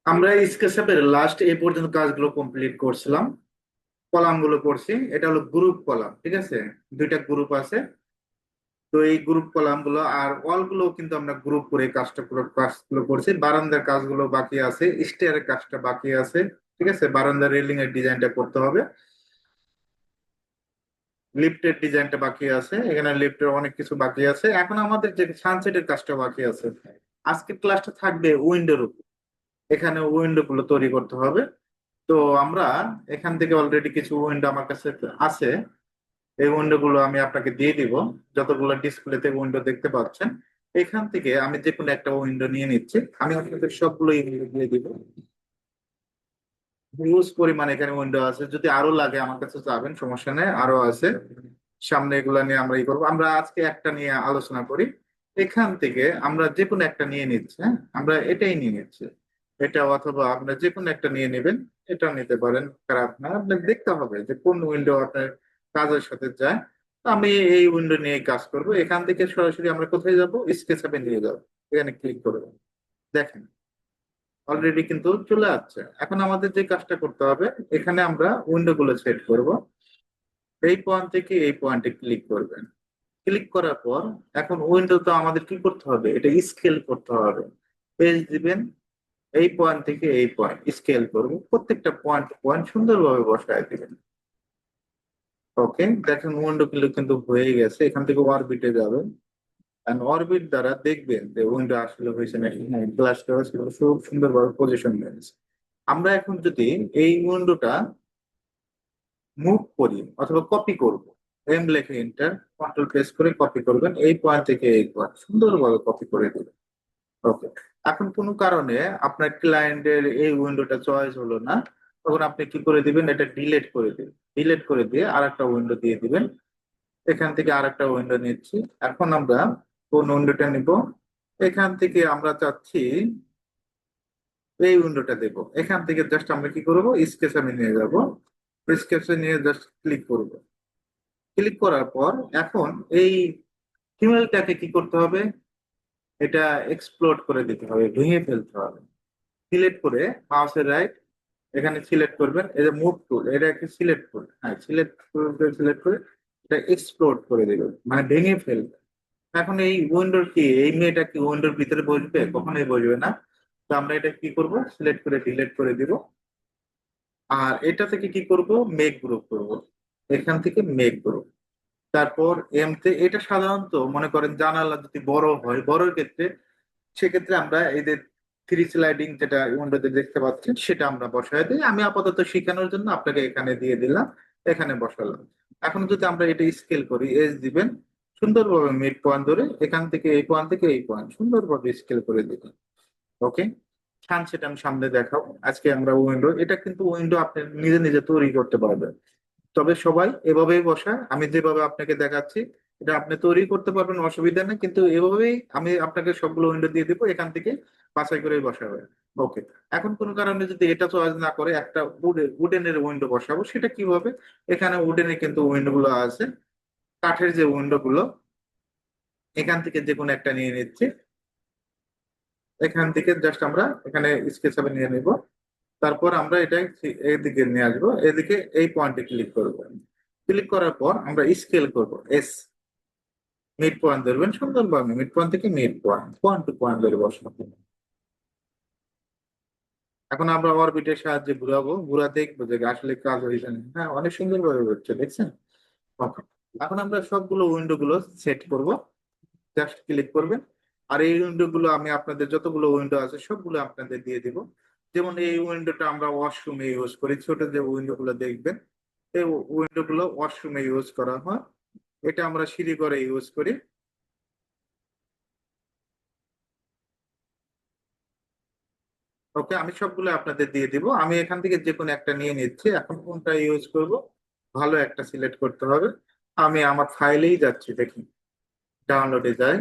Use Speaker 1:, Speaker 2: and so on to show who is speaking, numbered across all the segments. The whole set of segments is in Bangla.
Speaker 1: আমরা স্কেচের লাস্ট এই পর্যন্ত কাজগুলো কমপ্লিট করছিলাম। কলাম গুলো করছি, এটা হলো গ্রুপ কলাম, ঠিক আছে। দুইটা গ্রুপ আছে। তো এই গ্রুপ কলাম গুলো আর ওয়াল গুলো কিন্তু আমরা গ্রুপ করে কাজগুলো করছি। বারান্দার কাজগুলো বাকি আছে, স্টেয়ারের কাজটা বাকি আছে, ঠিক আছে। বারান্দার রেলিং এর ডিজাইনটা করতে হবে, লিফটের ডিজাইনটা বাকি আছে, এখানে লিফটের অনেক কিছু বাকি আছে। এখন আমাদের যে সানসেটের কাজটা বাকি আছে। আজকের ক্লাসটা থাকবে উইন্ডোর উপর। এখানে উইন্ডো গুলো তৈরি করতে হবে। তো আমরা এখান থেকে অলরেডি কিছু উইন্ডো আমার কাছে আছে। এই উইন্ডো গুলো আমি আপনাকে দিয়ে দিব। যতগুলো ডিসপ্লেতে উইন্ডো দেখতে পাচ্ছেন, এখান থেকে আমি যে কোনো একটা উইন্ডো নিয়ে নিচ্ছি। আমি আপনাদের সবগুলো উইন্ডো দিয়ে দিব। হিউজ পরিমাণ এখানে উইন্ডো আছে, যদি আরো লাগে আমার কাছে যাবেন, সমস্যা নেই, আরো আছে। সামনে এগুলা নিয়ে আমরা ই করবো। আমরা আজকে একটা নিয়ে আলোচনা করি। এখান থেকে আমরা যে কোনো একটা নিয়ে নিচ্ছি, হ্যাঁ, আমরা এটাই নিয়ে নিচ্ছি। এটা অথবা আপনার যে কোনো একটা নিয়ে নেবেন। এটা নিতে পারেন, খারাপ না। আপনাকে দেখতে হবে যে কোন উইন্ডো আপনার কাজের সাথে যায়। তো আমি এই উইন্ডো নিয়ে কাজ করব। এখান থেকে সরাসরি আমরা কোথায় যাব? স্কেচ আপে নিয়ে যাবো। এখানে ক্লিক করবো। দেখেন, অলরেডি কিন্তু চলে আসছে। এখন আমাদের যে কাজটা করতে হবে, এখানে আমরা উইন্ডো গুলো সেট করব। এই পয়েন্ট থেকে এই পয়েন্টে ক্লিক করবেন। ক্লিক করার পর এখন উইন্ডো তো আমাদের কি করতে হবে? এটা স্কেল করতে হবে। পেজ দিবেন, এই পয়েন্ট থেকে এই পয়েন্ট স্কেল করবো, প্রত্যেকটা পয়েন্ট পয়েন্ট সুন্দরভাবে বসায় দিবেন। ওকে, দেখেন উইন্ডো গুলো কিন্তু হয়ে গেছে। এখান থেকে অরবিটে যাবেন। অরবিট দ্বারা দেখবেন যে উইন্ডো আসলে হয়েছে নাকি। হ্যাঁ, গ্লাসটা খুব সুন্দরভাবে পজিশন নিয়েছে। আমরা এখন যদি এই উইন্ডোটা মুভ করি অথবা কপি করব, এম লেখে এন্টার, কন্ট্রোল প্রেস করে কপি করবেন। এই পয়েন্ট থেকে এই পয়েন্ট সুন্দরভাবে কপি করে দিবেন। ওকে। এখন কোনো কারণে আপনার ক্লায়েন্টের এই উইন্ডোটা চয়েস হলো না, তখন আপনি কি করে দিবেন? এটা ডিলিট করে দিবেন। ডিলিট করে দিয়ে আরেকটা উইন্ডো দিয়ে দিবেন। এখান থেকে আরেকটা উইন্ডো নিচ্ছি। এখন আমরা কোন উইন্ডোটা নিব? এখান থেকে আমরা চাচ্ছি এই উইন্ডোটা দেব। এখান থেকে জাস্ট আমরা কি করব? স্কেচ আমি নিয়ে যাব। স্কেচে নিয়ে জাস্ট ক্লিক করব। ক্লিক করার পর এখন এই ফিমেলটাকে কি করতে হবে? এটা এক্সপ্লোড করে দিতে হবে, ভেঙে ফেলতে হবে। সিলেক্ট করে মাউসের রাইট, এখানে সিলেক্ট করবেন। এই যে মুভ টুল, এটা একটু সিলেক্ট করে, হ্যাঁ, সিলেক্ট করে এটা এক্সপ্লোড করে দেবেন, মানে ভেঙে ফেলবে। এখন এই উইন্ডোর কি, এই মেয়েটা কি উইন্ডোর ভিতরে বসবে? কখনোই বসবে না। তো আমরা এটা কি করব? সিলেক্ট করে ডিলিট করে দিব। আর এটা থেকে কি করব? মেক গ্রুপ করব। এখান থেকে মেক গ্রুপ। তারপর এমতে, এটা সাধারণত মনে করেন জানালা যদি বড় হয়, বড়র ক্ষেত্রে সেক্ষেত্রে আমরা এই যে থ্রি স্লাইডিং যেটা উইন্ডোতে দেখতে পাচ্ছেন, সেটা আমরা বসায় দিই। আমি আপাতত শেখানোর জন্য আপনাকে এখানে দিয়ে দিলাম, এখানে বসালাম। এখন যদি আমরা এটা স্কেল করি, এজ দিবেন, সুন্দরভাবে মিড পয়েন্ট ধরে এখান থেকে এই পয়েন্ট থেকে এই পয়েন্ট সুন্দরভাবে স্কেল করে দিবেন। ওকে, সেটা আমি সামনে দেখাবো। আজকে আমরা উইন্ডো, এটা কিন্তু উইন্ডো আপনি নিজে নিজে তৈরি করতে পারবেন। তবে সবাই এভাবেই বসায়, আমি যেভাবে আপনাকে দেখাচ্ছি এটা আপনি তৈরি করতে পারবেন, অসুবিধা নেই। কিন্তু এভাবেই আমি আপনাকে সবগুলো উইন্ডো দিয়ে দিব, এখান থেকে বাছাই করে বসাবে। ওকে। এখন কোনো কারণে যদি এটা চয়েস না করে, একটা উডেনের উইন্ডো বসাবো, সেটা কিভাবে? এখানে উডেনে কিন্তু উইন্ডো গুলো আছে, কাঠের যে উইন্ডো গুলো, এখান থেকে যে কোনো একটা নিয়ে নিচ্ছি। এখান থেকে জাস্ট আমরা এখানে স্কেচ হবে নিয়ে নিব। তারপর আমরা এটা এদিকে নিয়ে আসবো, এদিকে এই পয়েন্টে ক্লিক করবো। ক্লিক করার পর আমরা স্কেল করব এস, মিড পয়েন্ট ধরবেন সুন্দরভাবে, মিড পয়েন্ট থেকে mid point, point to point ধরে বসাবো। এখন আমরা অরবিটের সাহায্যে ঘুরাবো, ঘুরা দেখবো যে আসলে কাজ হয়েছে না। হ্যাঁ, অনেক সুন্দরভাবে হচ্ছে, দেখছেন? Okay. এখন আমরা সবগুলো উইন্ডো গুলো সেট করব। জাস্ট ক্লিক করবেন। আর এই উইন্ডো গুলো আমি আপনাদের যতগুলো উইন্ডো আছে সবগুলো আপনাদের দিয়ে দিব। যেমন এই উইন্ডোটা আমরা ওয়াশরুমে ইউজ করি, ছোট যে উইন্ডো গুলো দেখবেন, এই উইন্ডো গুলো ওয়াশরুমে ইউজ করা হয়। এটা আমরা সিঁড়ি করে ইউজ করি। ওকে, আমি সবগুলো আপনাদের দিয়ে দিব। আমি এখান থেকে যে কোনো একটা নিয়ে নিচ্ছি। এখন কোনটা ইউজ করব? ভালো একটা সিলেক্ট করতে হবে। আমি আমার ফাইলেই যাচ্ছি, দেখি, ডাউনলোডে যাই।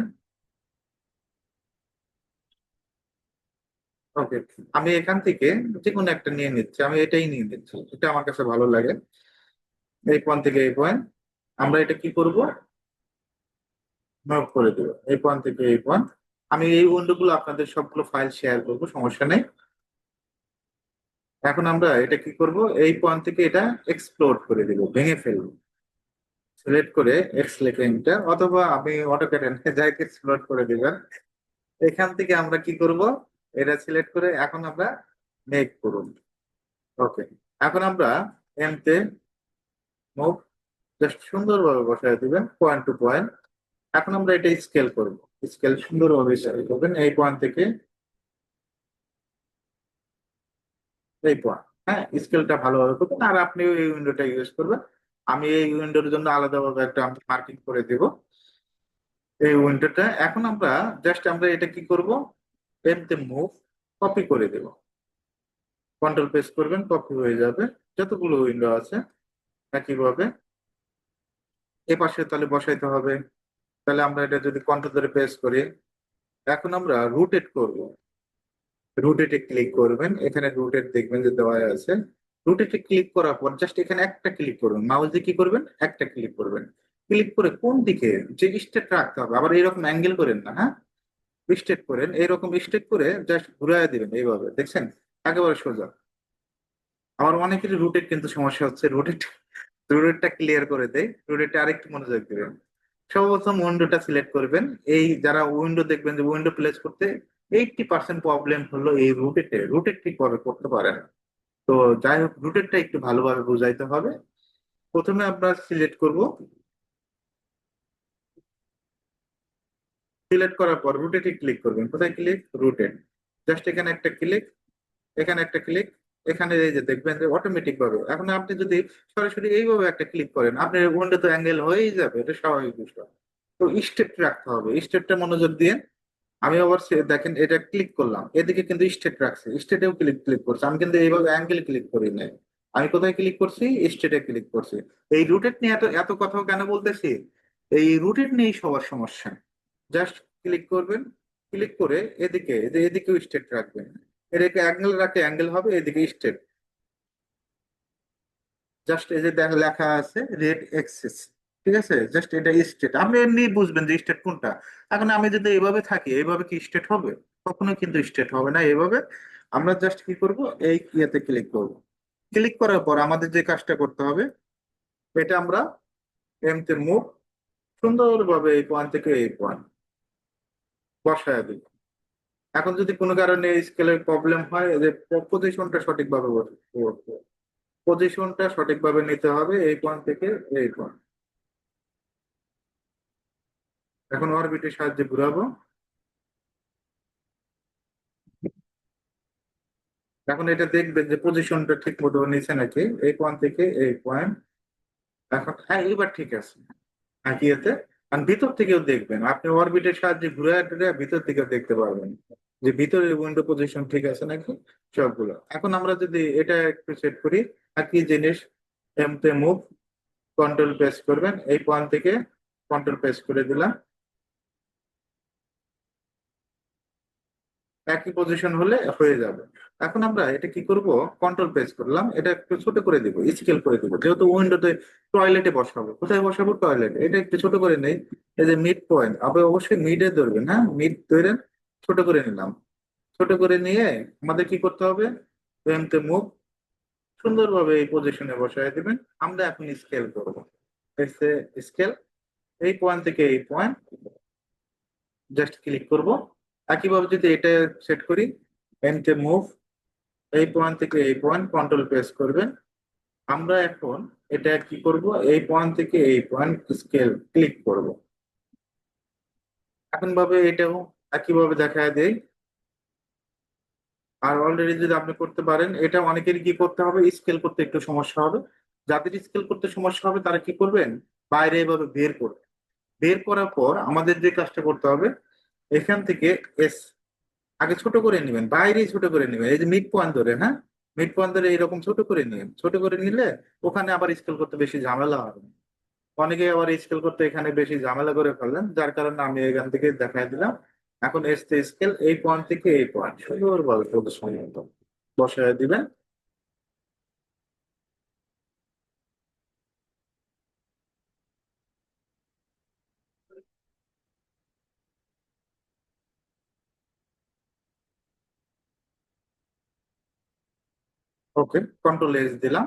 Speaker 1: ওকে, আমি এখান থেকে যে কোনো একটা নিয়ে নিচ্ছি। আমি এটাই নিয়ে নিচ্ছি, এটা আমার কাছে ভালো লাগে। এই পয়েন্ট থেকে এই পয়েন্ট আমরা এটা কি করব? মুভ করে দেবো। এই পয়েন্ট থেকে এই পয়েন্ট। আমি এই উইন্ডো গুলো আপনাদের সবগুলো ফাইল শেয়ার করবো, সমস্যা নেই। এখন আমরা এটা কি করব, এই পয়েন্ট থেকে এটা এক্সপ্লোর করে দিব, ভেঙে ফেলবো। সিলেক্ট করে এক্স লিখে এন্টার, অথবা আমি অটোক্যাডে যাই এক্সপ্লোর করে দিবেন। এখান থেকে আমরা কি করব, এটা সিলেক্ট করে এখন আমরা মেক করুন। ওকে, এখন আমরা এমতে মুভ জাস্ট সুন্দরভাবে বসায় দিবেন পয়েন্ট টু পয়েন্ট। এখন আমরা এটা স্কেল করব। স্কেল সুন্দরভাবে স্কেল করবেন এই পয়েন্ট থেকে এই পয়েন্ট। হ্যাঁ, স্কেলটা ভালোভাবে করবেন, আর আপনিও এই উইন্ডোটা ইউজ করবেন। আমি এই উইন্ডোর জন্য আলাদাভাবে একটা মার্কিং করে দিব এই উইন্ডোটা। এখন আমরা জাস্ট আমরা এটা কি করব, এমতে মুভ কপি করে দেব। কন্ট্রোল প্রেস করবেন, কপি হয়ে যাবে যতগুলো উইন্ডো আছে একইভাবে। এ পাশে তাহলে বসাইতে হবে। তাহলে আমরা এটা যদি কন্ট্রোল ধরে প্রেস করি, এখন আমরা রুটেট করব। রুটেটে ক্লিক করবেন, এখানে রুটেট দেখবেন যে দেওয়া আছে। রুটেটে ক্লিক করার পর জাস্ট এখানে একটা ক্লিক করবেন, মাউস দিয়ে কি করবেন, একটা ক্লিক করবেন। ক্লিক করে কোন দিকে যে স্টেট রাখতে হবে, আবার এরকম অ্যাঙ্গেল করেন না, হ্যাঁ, স্টেট করেন, এইরকম স্টেট করে জাস্ট ঘুরাই দিবেন এইভাবে, দেখছেন, একেবারে সোজা। আমার অনেকেরই রুটেট কিন্তু সমস্যা হচ্ছে, রুটেটটা ক্লিয়ার করে দেয়। রুটেটটা আরেকটু মনোযোগ দিবেন। সর্বপ্রথম উইন্ডোটা সিলেক্ট করবেন। এই যারা উইন্ডো দেখবেন যে উইন্ডো প্লেস করতে 80% প্রবলেম হলো এই রুটেটে, রুটেট ঠিকভাবে করতে পারে না। তো যাই হোক, রুটেটটা একটু ভালোভাবে বুঝাইতে হবে। প্রথমে আমরা সিলেক্ট করব, সিলেক্ট করার পর রুটেটে ক্লিক করবেন। কোথায় ক্লিক, রুটেট, জাস্ট এখানে একটা ক্লিক, এখানে একটা ক্লিক। এখানে এই যে দেখবেন যে অটোমেটিক ভাবে, এখন আপনি যদি সরাসরি এইভাবে একটা ক্লিক করেন আপনার উইন্ডো তো অ্যাঙ্গেল হয়েই যাবে, এটা স্বাভাবিক বিষয়। তো স্টেপ রাখতে হবে, স্টেপটা মনোযোগ দিয়ে। আমি আবার দেখেন এটা ক্লিক করলাম, এদিকে কিন্তু স্টেট রাখছে, স্টেটেও ক্লিক ক্লিক করছে, আমি কিন্তু এইভাবে অ্যাঙ্গেল ক্লিক করি নাই। আমি কোথায় ক্লিক করছি, স্টেটে ক্লিক করছি। এই রুটেট নিয়ে এত এত কথা কেন বলতেছি, এই রুটেট নিয়েই সবার সমস্যা। জাস্ট ক্লিক করবেন, ক্লিক করে এদিকে এই যে এদিকেও স্টেট রাখবেন। এদিকে অ্যাঙ্গেল রাখলে অ্যাঙ্গেল হবে, এদিকে স্টেট। জাস্ট এই যে লেখা আছে রেড এক্সিস, ঠিক আছে, জাস্ট এটা স্টেট, আপনি এমনি বুঝবেন যে স্টেট কোনটা। এখন আমি যদি এইভাবে থাকি, এইভাবে কি স্টেট হবে? কখনো কিন্তু স্টেট হবে না এইভাবে। আমরা জাস্ট কি করব, এই ইয়েতে ক্লিক করব। ক্লিক করার পর আমাদের যে কাজটা করতে হবে, এটা আমরা এমতে মুভ সুন্দরভাবে এই পয়েন্ট থেকে এই পয়েন্ট বসায় দিব। এখন যদি কোনো কারণে স্কেলের প্রবলেম হয়, যে পজিশনটা সঠিকভাবে পজিশনটা সঠিকভাবে নিতে হবে এই পয়েন্ট থেকে এই পয়েন্ট। এখন অরবিটের সাহায্যে ঘুরাবো। এখন এটা দেখবেন যে পজিশনটা ঠিক মতো নিচে নাকি, এই পয়েন্ট থেকে এই পয়েন্ট। এখন হ্যাঁ, এবার ঠিক আছে। আর কি এতে, আর ভিতর থেকেও দেখবেন, আপনি অরবিটের সাহায্যে ঘুরে টুরে ভিতর থেকেও দেখতে পারবেন যে ভিতরের উইন্ডো পজিশন ঠিক আছে নাকি সবগুলো। এখন আমরা যদি এটা একটু সেট করি, আর কি জিনিস, এমতে মুভ, কন্ট্রোল প্রেস করবেন, এই পয়েন্ট থেকে কন্ট্রোল প্রেস করে দিলাম। একই পজিশন হলে হয়ে যাবে। এখন আমরা এটা কি করব, কন্ট্রোল প্রেস করলাম, এটা একটু ছোট করে দিব, স্কেল করে দিব, যেহেতু উইন্ডোতে টয়লেটে বসাবো। কোথায় বসাবো, টয়লেটে, এটা একটু ছোট করে নেই। এই যে মিড পয়েন্ট, আপনি অবশ্যই মিডে ধরবেন, হ্যাঁ, মিড ধরেন। ছোট করে নিলাম। ছোট করে নিয়ে আমাদের কি করতে হবে, এমতে মুভ সুন্দরভাবে এই পজিশনে বসায় দিবেন। আমরা এখন স্কেল করবো, স্কেল, এই পয়েন্ট থেকে এই পয়েন্ট জাস্ট ক্লিক করব। একইভাবে যদি এটা সেট করি, এমতে মুভ, এই পয়েন্ট থেকে এই পয়েন্ট কন্ট্রোল প্রেস করবেন। আমরা এখন এটা কি করব, এই পয়েন্ট থেকে এই পয়েন্ট স্কেল ক্লিক করব। এখন ভাবে এটাও একইভাবে দেখা দেয়। আর অলরেডি যদি আপনি করতে পারেন, এটা অনেকেরই কি করতে হবে, স্কেল করতে একটু সমস্যা হবে। যাদের স্কেল করতে সমস্যা হবে তারা কি করবেন, বাইরে এভাবে বের করবেন। বের করার পর আমাদের যে কাজটা করতে হবে, এখান থেকে এস আগে ছোট করে নেবেন, বাইরেই ছোট করে নেবেন, এই যে মিড পয়েন্ট ধরে, হ্যাঁ, মিড পয়েন্ট ধরে এরকম ছোট করে নিন। ছোট করে নিলে ওখানে আবার স্কেল করতে বেশি ঝামেলা হবে না। অনেকে আবার স্কেল করতে এখানে বেশি ঝামেলা করে ফেললেন, যার কারণে আমি এখান থেকে দেখাই দিলাম। এখন এসতে স্কেল এই পয়েন্ট থেকে এই পয়েন্ট সুন্দরভাবে প্রদর্শন মতো বসায় দিবেন। ওকে, কন্ট্রোল এস দিলাম।